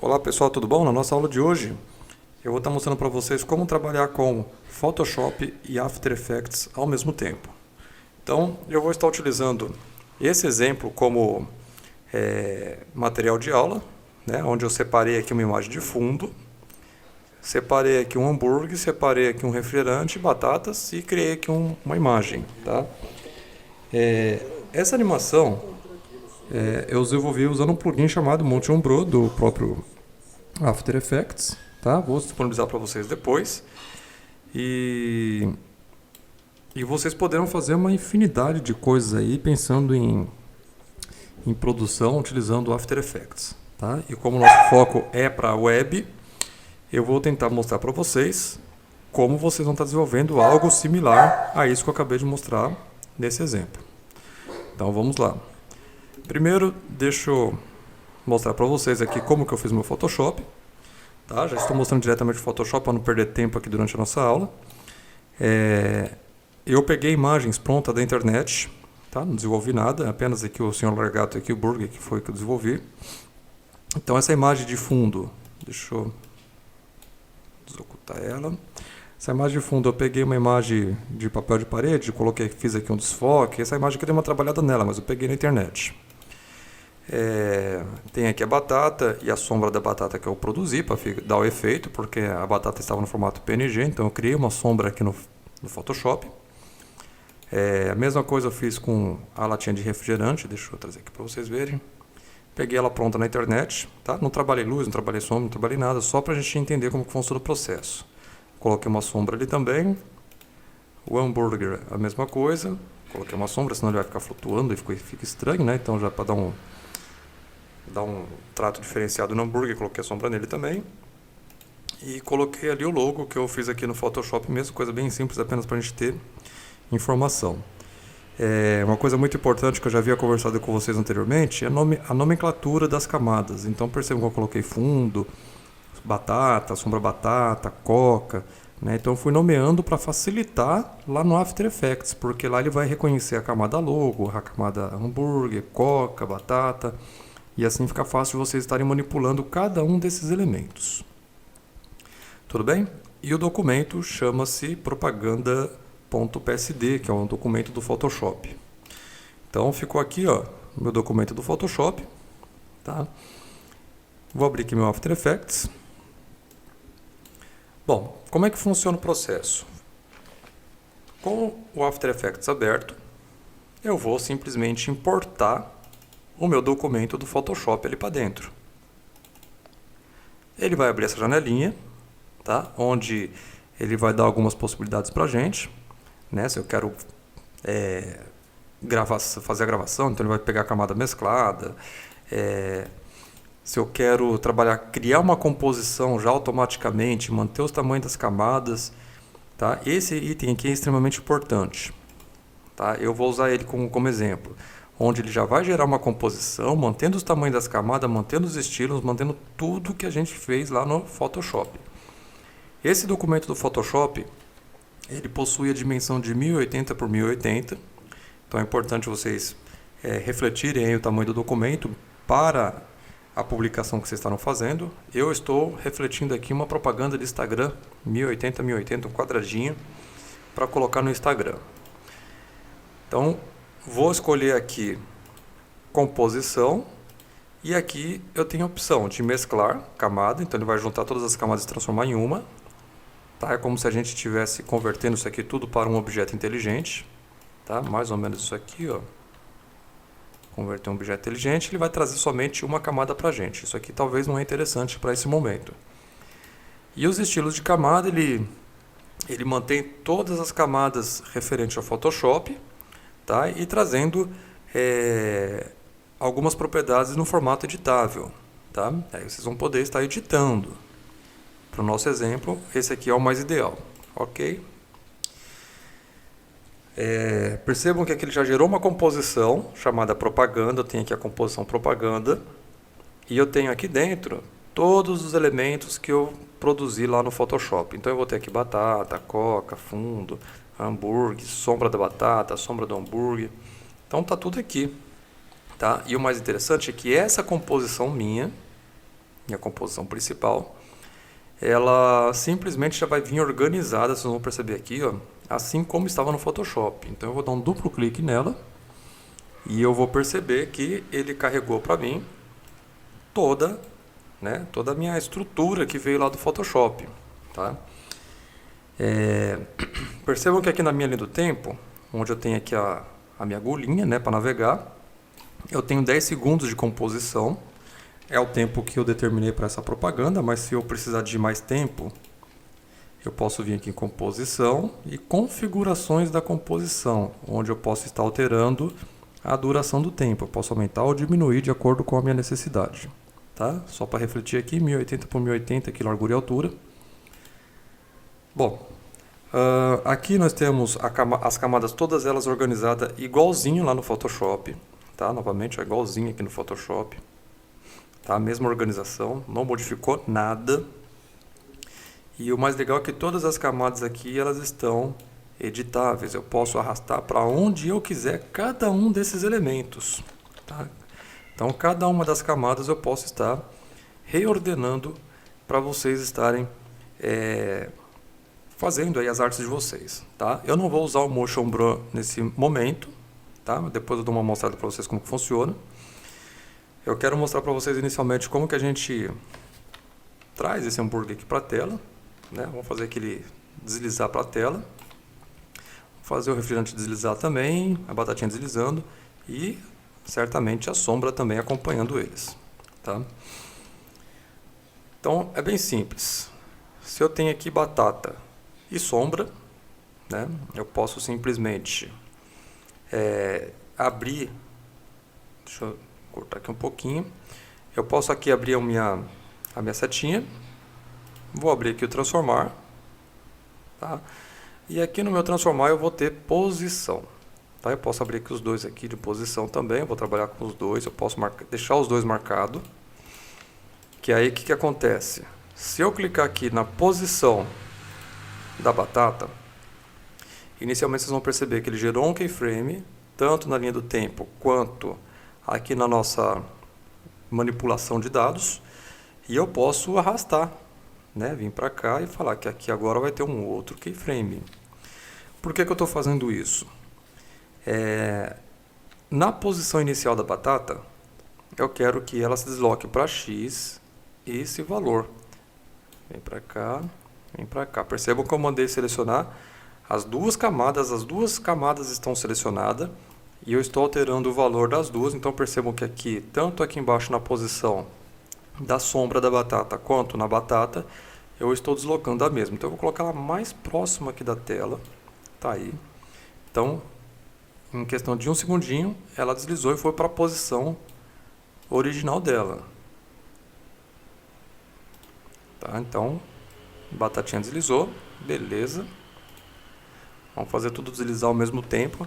Olá pessoal, tudo bom? Na nossa aula de hoje eu vou estar mostrando para vocês como trabalhar com Photoshop e After Effects ao mesmo tempo. Então eu vou estar utilizando esse exemplo como material de aula, né, onde eu separei aqui uma imagem de fundo, separei aqui um hambúrguer, separei aqui um refrigerante, batatas e criei aqui uma imagem. Tá? Essa animação eu desenvolvi usando um plugin chamado Motion Pro do próprio After Effects, tá? Vou disponibilizar para vocês depois. E vocês poderão fazer uma infinidade de coisas aí pensando em produção utilizando o After Effects, tá? E como o nosso foco é para a web, eu vou tentar mostrar para vocês como vocês vão estar desenvolvendo algo similar a isso que eu acabei de mostrar nesse exemplo. Então vamos lá. Primeiro, deixa eu mostrar para vocês aqui como que eu fiz meu Photoshop. Tá? Já estou mostrando diretamente o Photoshop para não perder tempo aqui durante a nossa aula. Eu peguei imagens prontas da internet, tá? Não desenvolvi nada, apenas aqui o Sr. Largato e aqui o Burger, que foi que eu desenvolvi. Então essa imagem de fundo, deixa eu desocultar ela. Essa imagem de fundo eu peguei uma imagem de papel de parede, fiz aqui um desfoque. Essa imagem aqui eu dei uma trabalhada nela, mas eu peguei na internet. Tem aqui a batata e a sombra da batata que eu produzi para dar o efeito, porque a batata estava no formato PNG, então eu criei uma sombra aqui no Photoshop. A mesma coisa eu fiz com a latinha de refrigerante, deixa eu trazer aqui para vocês verem. Peguei ela pronta na internet, tá? Não trabalhei luz, não trabalhei sombra, não trabalhei nada, só para a gente entender como que funciona o processo. Coloquei uma sombra ali também. O hambúrguer, a mesma coisa. Coloquei uma sombra, senão ele vai ficar flutuando e fica estranho, né? Então já para dar um trato diferenciado no hambúrguer, coloquei a sombra nele também. E coloquei ali o logo que eu fiz aqui no Photoshop mesmo, coisa bem simples, apenas para a gente ter informação. Uma coisa muito importante que eu já havia conversado com vocês anteriormente é a nomenclatura das camadas. Então percebam que eu coloquei fundo, batata, sombra batata, coca, né? Então eu fui nomeando para facilitar lá no After Effects, porque lá ele vai reconhecer a camada logo, a camada hambúrguer, coca, batata, e assim fica fácil de vocês estarem manipulando cada um desses elementos. Tudo bem? E o documento chama-se propaganda.psd, que é um documento do Photoshop. Então ficou aqui, ó, meu documento do Photoshop, tá? Vou abrir aqui meu After Effects. Bom, como é que funciona o processo? Com o After Effects aberto, eu vou simplesmente importar o meu documento do Photoshop ali para dentro. Ele vai abrir essa janelinha, tá? Onde ele vai dar algumas possibilidades para a gente, né? Se eu quero fazer a gravação, então ele vai pegar a camada mesclada. Se eu quero criar uma composição já automaticamente, manter os tamanhos das camadas, tá? Esse item aqui é extremamente importante, tá? Eu vou usar ele como exemplo, onde ele já vai gerar uma composição, mantendo os tamanhos das camadas, mantendo os estilos, mantendo tudo que a gente fez lá no Photoshop. Esse documento do Photoshop, ele possui a dimensão de 1080 por 1080, então é importante vocês refletirem aí o tamanho do documento para a publicação que vocês estarão fazendo. Eu estou refletindo aqui uma propaganda de Instagram, 1080 1080, um quadradinho, para colocar no Instagram. Então, vou escolher aqui composição e aqui eu tenho a opção de mesclar camada, então ele vai juntar todas as camadas e transformar em uma. Tá? É como se a gente estivesse convertendo isso aqui tudo para um objeto inteligente. Tá? Mais ou menos isso aqui, ó. Converter um objeto inteligente, ele vai trazer somente uma camada para a gente. Isso aqui talvez não é interessante para esse momento. E os estilos de camada, ele mantém todas as camadas referentes ao Photoshop, tá? E trazendo algumas propriedades no formato editável. Tá? Aí vocês vão poder estar editando. Para o nosso exemplo, esse aqui é o mais ideal. Ok? Percebam que aqui ele já gerou uma composição chamada propaganda. Eu tenho aqui a composição propaganda. E eu tenho aqui dentro todos os elementos que eu produzi lá no Photoshop. Então eu vou ter aqui batata, coca, fundo, hambúrguer, sombra da batata, sombra do hambúrguer. Então tá tudo aqui. Tá? E o mais interessante é que essa composição minha, minha composição principal, ela simplesmente já vai vir organizada, vocês vão perceber aqui, ó, assim como estava no Photoshop. Então eu vou dar um duplo clique nela e eu vou perceber que ele carregou para mim toda a minha estrutura que veio lá do Photoshop, tá? Percebam que aqui na minha linha do tempo, onde eu tenho aqui a minha agulhinha, né, para navegar, eu tenho 10 segundos de composição. É o tempo que eu determinei para essa propaganda, mas se eu precisar de mais tempo, eu posso vir aqui em composição e configurações da composição, onde eu posso estar alterando a duração do tempo. Eu posso aumentar ou diminuir de acordo com a minha necessidade. Tá? Só para refletir aqui, 1080 por 1080 aqui, largura e altura. Bom, aqui nós temos as camadas todas elas organizadas igualzinho lá no Photoshop. Tá? Novamente, é igualzinho aqui no Photoshop. Tá? Mesma organização, não modificou nada. E o mais legal é que todas as camadas aqui elas estão editáveis. Eu posso arrastar para onde eu quiser cada um desses elementos. Tá? Então, cada uma das camadas eu posso estar reordenando para vocês estarem fazendo aí as artes de vocês. Tá? Eu não vou usar o Motion Blur nesse momento. Tá? Depois eu dou uma mostrada para vocês como que funciona. Eu quero mostrar para vocês inicialmente como que a gente traz esse hambúrguer aqui para a tela. Né? Vamos fazer aquele deslizar para a tela. Vou fazer o refrigerante deslizar também, a batatinha deslizando e certamente a sombra também acompanhando eles. Tá? Então é bem simples. Se eu tenho aqui batata e sombra, né? Eu posso simplesmente abrir. Deixa eu cortar aqui um pouquinho. Eu posso aqui abrir a minha setinha. Vou abrir aqui o transformar. Tá? E aqui no meu transformar eu vou ter posição. Tá? Eu posso abrir aqui os dois aqui de posição também. Eu vou trabalhar com os dois. Eu posso deixar os dois marcados. Que aí o que acontece? Se eu clicar aqui na posição da batata, inicialmente vocês vão perceber que ele gerou um keyframe, tanto na linha do tempo quanto aqui na nossa manipulação de dados. E eu posso arrastar, né? Vim para cá e falar que aqui agora vai ter um outro keyframe. Por que eu estou fazendo isso? Na posição inicial da batata, eu quero que ela se desloque para X esse valor. Vem para cá, vem para cá. Percebam que eu mandei selecionar as duas camadas estão selecionadas e eu estou alterando o valor das duas. Então percebam que aqui, tanto aqui embaixo na posição da sombra da batata quanto na batata, eu estou deslocando a mesma. Então eu vou colocar ela mais próxima aqui da tela. Tá aí. Então, em questão de um segundinho, ela deslizou e foi para a posição original dela. Tá? Então, batatinha deslizou, beleza. Vamos fazer tudo deslizar ao mesmo tempo.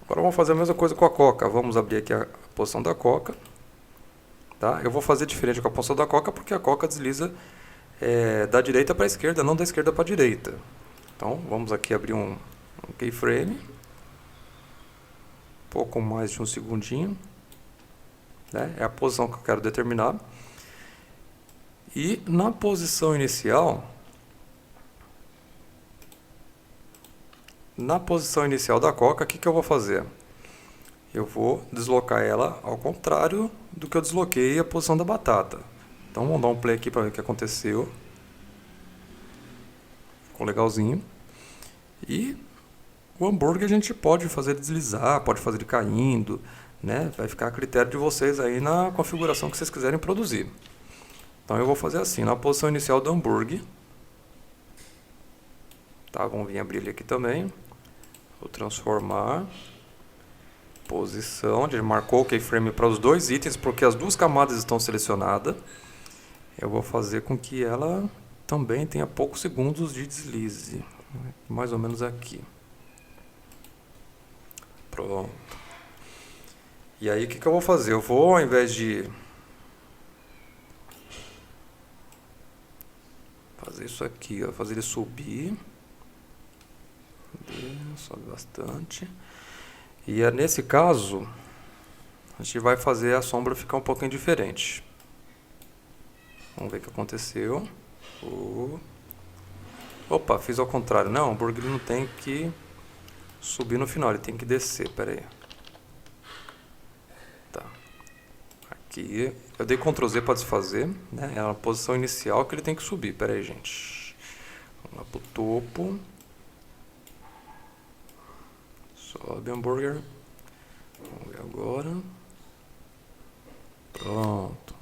Agora vamos fazer a mesma coisa com a coca. Vamos abrir aqui a posição da coca. Tá? Eu vou fazer diferente com a posição da coca porque a coca desliza da direita para a esquerda, não da esquerda para a direita. Então vamos aqui abrir um keyframe. Pouco mais de um segundinho. Né? É a posição que eu quero determinar. E na posição inicial, da coca, o que eu vou fazer? Eu vou deslocar ela ao contrário do que eu desloquei a posição da batata. Então vamos dar um play aqui para ver o que aconteceu. Ficou legalzinho. E o hambúrguer a gente pode fazer deslizar, pode fazer ele caindo, né? Vai ficar a critério de vocês aí na configuração que vocês quiserem produzir. Então eu vou fazer assim, na posição inicial do hambúrguer. Tá, vamos vir abrir ele aqui também. Vou transformar. Posição, ele marcou o keyframe para os dois itens, porque as duas camadas estão selecionadas. Eu vou fazer com que ela também tenha poucos segundos de deslize. Mais ou menos aqui. Pronto. E aí o que eu vou fazer? Eu vou, ao invés de fazer isso aqui, ó, fazer ele subir. Sobe bastante. E nesse caso, a gente vai fazer a sombra ficar um pouquinho diferente. Vamos ver o que aconteceu. Opa, fiz ao contrário. Não, o hambúrguer não tem que subir no final, ele tem que descer. Pera aí. Tá. Aqui, eu dei Ctrl Z para desfazer, né? É a posição inicial que ele tem que subir. Pera aí, gente. Vamos lá pro topo. Sobe o hambúrguer. Vamos ver agora. Pronto.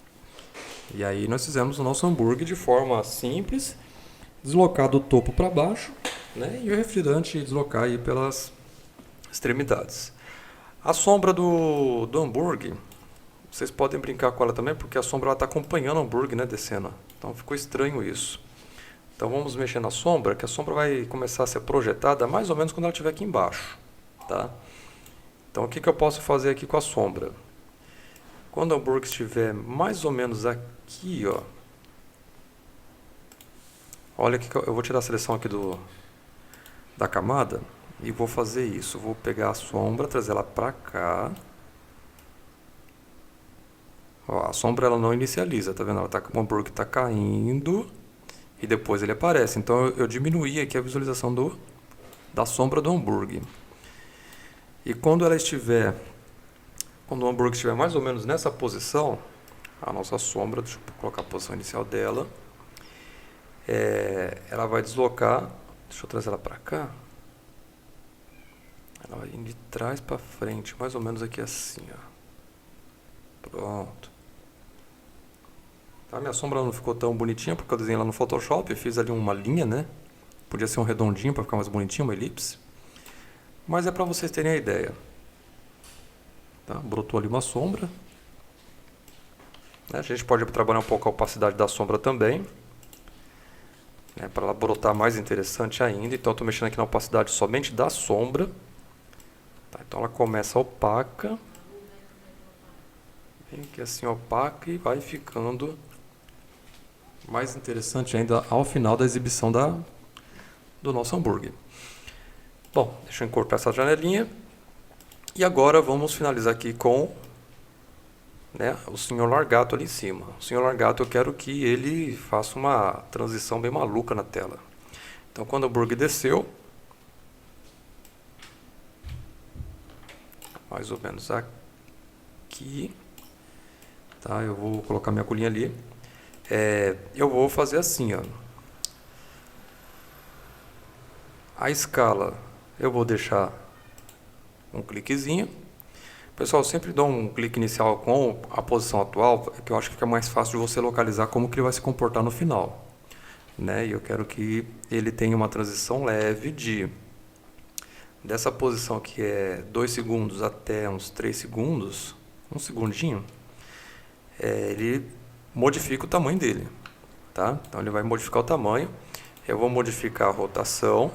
E aí nós fizemos o nosso hambúrguer de forma simples, deslocar do topo para baixo, né? E o refrigerante deslocar aí pelas extremidades. A sombra do hambúrguer, vocês podem brincar com ela também, porque a sombra está acompanhando o hambúrguer, né, descendo. Então ficou estranho isso. Então vamos mexer na sombra, que a sombra vai começar a ser projetada mais ou menos quando ela estiver aqui embaixo, tá? Então o que eu posso fazer aqui com a sombra? Quando o hambúrguer estiver mais ou menos aqui, ó. Olha que eu vou tirar a seleção aqui da camada e vou fazer isso. Vou pegar a sombra, trazer ela para cá. Ó, a sombra ela não inicializa, tá vendo? O hambúrguer está caindo e depois ele aparece. Então eu diminuí aqui a visualização da sombra do hambúrguer. E quando o hambúrguer estiver mais ou menos nessa posição, a nossa sombra, deixa eu colocar a posição inicial dela, ela vai deslocar, deixa eu trazer ela para cá, ela vai indo de trás para frente, mais ou menos aqui assim, ó. Pronto. Tá, minha sombra não ficou tão bonitinha porque eu desenhei ela no Photoshop, eu fiz ali uma linha, né? Podia ser um redondinho para ficar mais bonitinho, uma elipse. Mas é para vocês terem a ideia. Tá? Brotou ali uma sombra. A gente pode trabalhar um pouco a opacidade da sombra também, né, para ela brotar mais interessante ainda. Então eu estou mexendo aqui na opacidade somente da sombra. Tá, então ela começa opaca. Vem aqui assim opaca e vai ficando mais interessante ainda ao final da exibição do nosso hambúrguer. Bom, deixa eu encurtar essa janelinha. E agora vamos finalizar aqui com, né, o Sr. Largato ali em cima. O Sr. Largato eu quero que ele faça uma transição bem maluca na tela. Então quando o hambúrguer desceu, mais ou menos aqui, tá? Eu vou colocar minha colinha ali. Eu vou fazer assim, ó. A escala eu vou deixar um cliquezinho. Pessoal, eu sempre dou um clique inicial com a posição atual, que eu acho que fica mais fácil de você localizar como que ele vai se comportar no final, né? E eu quero que ele tenha uma transição leve dessa posição que é 2 segundos até uns 3 segundos, um segundinho, ele modifica o tamanho dele, tá? Então ele vai modificar o tamanho. Eu vou modificar a rotação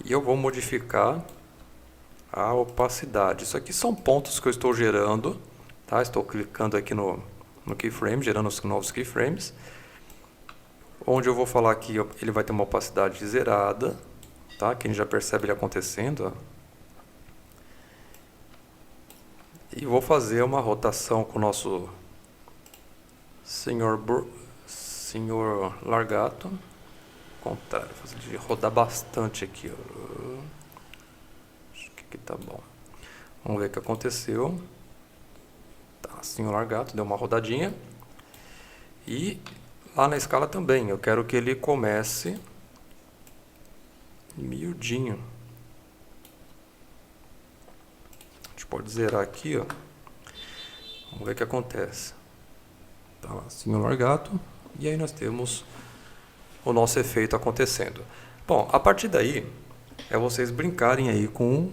e eu vou modificar a opacidade. Isso aqui são pontos que eu estou gerando, tá? Estou clicando aqui no keyframe, gerando os novos keyframes, onde eu vou falar que ele vai ter uma opacidade zerada, tá? Que a gente já percebe ele acontecendo, ó. E vou fazer uma rotação com o nosso senhor Largato. Contrário, vou fazer ele rodar bastante aqui, ó. Acho que aqui tá bom. Vamos ver o que aconteceu. Tá, senhor Largato deu uma rodadinha. E lá na escala também, eu quero que ele comece miudinho. A gente pode zerar aqui, ó. Vamos ver o que acontece. Tá lá, senhor Largato. E aí nós temos o nosso efeito acontecendo. Bom, a partir daí é vocês brincarem aí com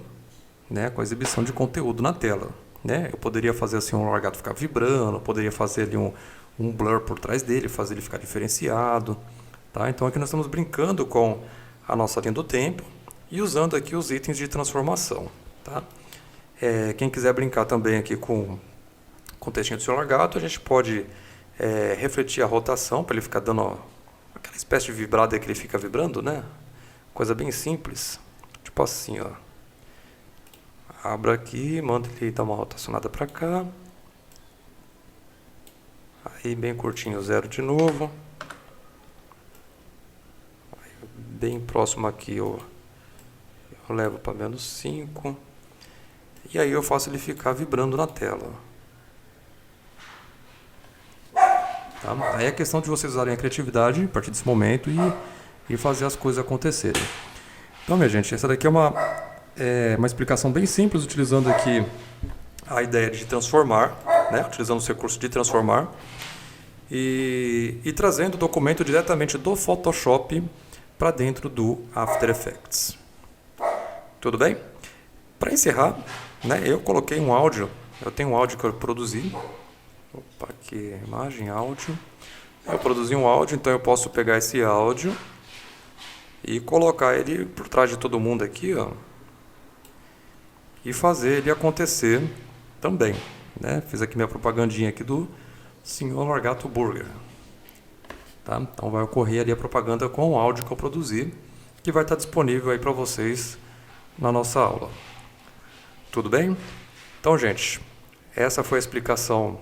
a exibição de conteúdo na tela, né? Eu poderia fazer assim um Largato ficar vibrando, poderia fazer ali um blur por trás dele, fazer ele ficar diferenciado, tá? Então aqui nós estamos brincando com a nossa linha do tempo e usando aqui os itens de transformação, tá? Quem quiser brincar também aqui com o textinho do seu Largato, a gente pode refletir a rotação para ele ficar dando aquela espécie de vibrada que ele fica vibrando, né? Coisa bem simples, tipo assim, ó. Abra aqui, manda ele dar uma rotacionada para cá. Aí bem curtinho, 0 de novo. Bem próximo aqui eu levo para menos 5. E aí eu faço ele ficar vibrando na tela. Tá? Aí é questão de vocês usarem a criatividade a partir desse momento e fazer as coisas acontecerem. Então, minha gente, essa daqui é uma explicação bem simples, utilizando aqui a ideia de transformar, né? Utilizando os recursos de transformar e trazendo o documento diretamente do Photoshop para dentro do After Effects. Tudo bem? Para encerrar, né, eu coloquei um áudio, eu tenho um áudio que eu produzi. Opa, aqui, imagem, áudio. Eu produzi um áudio, então eu posso pegar esse áudio e colocar ele por trás de todo mundo aqui, ó, e fazer ele acontecer também, né? Fiz aqui minha propagandinha aqui do Senhor Largato Burger. Tá? Então vai ocorrer ali a propaganda com o áudio que eu produzi, que vai estar disponível aí para vocês na nossa aula. Tudo bem? Então, gente, essa foi a explicação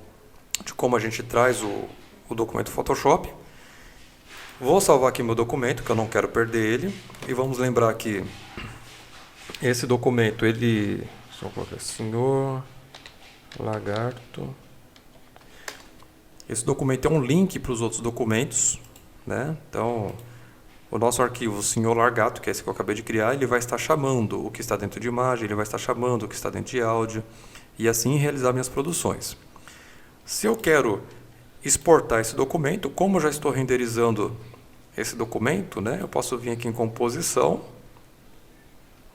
de como a gente traz o documento Photoshop. Vou salvar aqui meu documento, que eu não quero perder ele. E vamos lembrar que esse documento, ele... Deixa eu colocar Senhor Lagarto. Esse documento é um link para os outros documentos, né? Então, o nosso arquivo Senhor Largato, que é esse que eu acabei de criar, ele vai estar chamando o que está dentro de imagem, ele vai estar chamando o que está dentro de áudio, e assim realizar minhas produções. Se eu quero exportar esse documento, como eu já estou renderizando esse documento, né? Eu posso vir aqui em composição,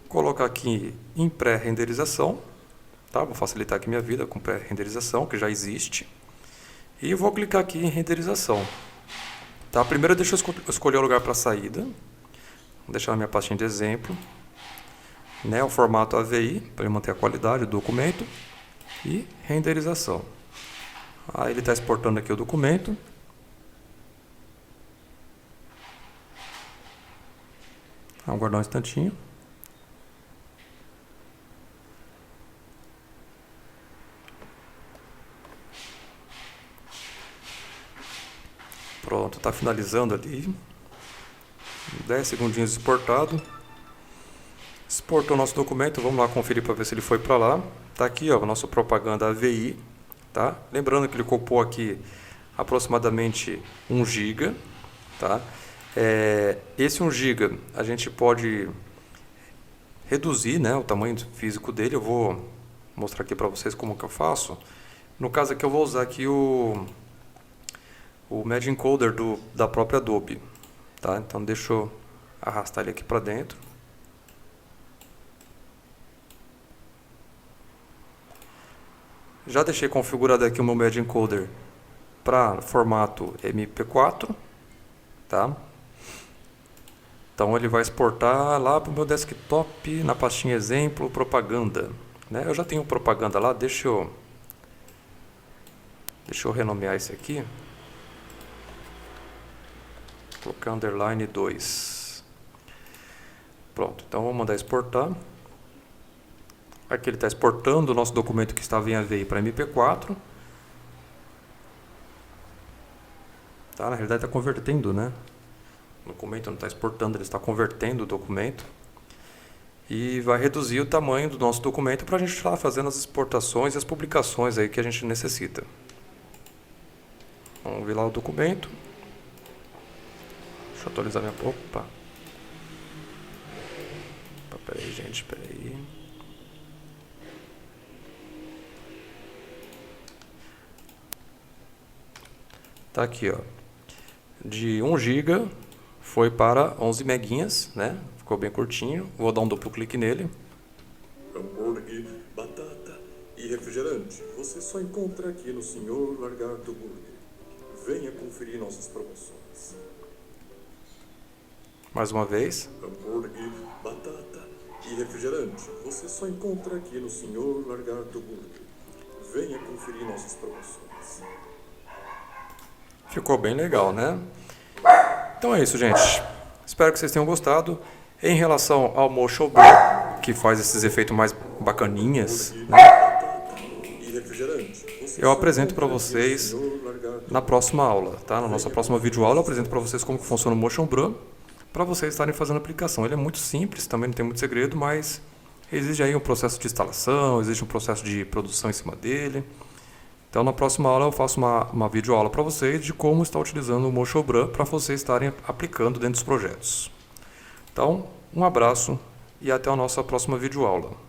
colocar aqui em pré-renderização, tá? Vou facilitar aqui minha vida com pré-renderização, que já existe. E vou clicar aqui em renderização. Tá? Primeiro deixa eu escolher o lugar para saída. Vou deixar na minha pastinha de exemplo. Né? O formato AVI, para manter a qualidade do documento. E renderização. Aí ele está exportando aqui o documento. Vou aguardar um instantinho. Pronto, está finalizando ali. 10 segundinhos exportado. Exportou o nosso documento. Vamos lá conferir para ver se ele foi para lá. Está aqui, ó, a nossa propaganda AVI. Tá? Lembrando que ele ocupou aqui aproximadamente 1 GB. Tá? Esse 1 GB a gente pode reduzir, né, o tamanho físico dele. Eu vou mostrar aqui para vocês como que eu faço. No caso aqui eu vou usar aqui o Media Encoder da própria Adobe, tá? Então deixa eu arrastar ele aqui para dentro. Já deixei configurado aqui o meu Media Encoder para formato MP4, tá? Então ele vai exportar lá para o meu desktop na pastinha exemplo, propaganda, né? Eu já tenho propaganda lá, deixa eu renomear esse aqui. Colocar underline 2. Pronto, então vamos mandar exportar. Aqui ele está exportando o nosso documento que estava em AVI para MP4. Tá, na realidade está convertendo, né? O documento não está exportando, ele está convertendo o documento. E vai reduzir o tamanho do nosso documento para a gente estar fazendo as exportações e as publicações aí que a gente necessita. Vamos ver lá o documento. Deixa eu atualizar minha... Opa! Peraí, gente, peraí. Tá aqui, ó. De 1 GB foi para 11 meguinhas, né? Ficou bem curtinho. Vou dar um duplo clique nele. Hambúrguer, batata e refrigerante. Você só encontra aqui no Senhor Largato Burger. Venha conferir nossas promoções. Mais uma vez. Hambúrguer, batata e refrigerante. Você só encontra aqui no Senhor Largato Burger. Venha conferir nossas promoções. Ficou bem legal, né? Então é isso, gente. Espero que vocês tenham gostado. Em relação ao Motion Blur, que faz esses efeitos mais bacaninhas, né? Batata e refrigerante. eu apresento para vocês na próxima aula, tá? Na nossa próxima videoaula eu apresento para vocês como que funciona o Motion Blur, para vocês estarem fazendo a aplicação. Ele é muito simples, também não tem muito segredo, mas exige aí um processo de instalação, existe um processo de produção em cima dele. Então na próxima aula eu faço uma videoaula para vocês de como estar utilizando o Motion Blur para vocês estarem aplicando dentro dos projetos. Então, um abraço e até a nossa próxima videoaula.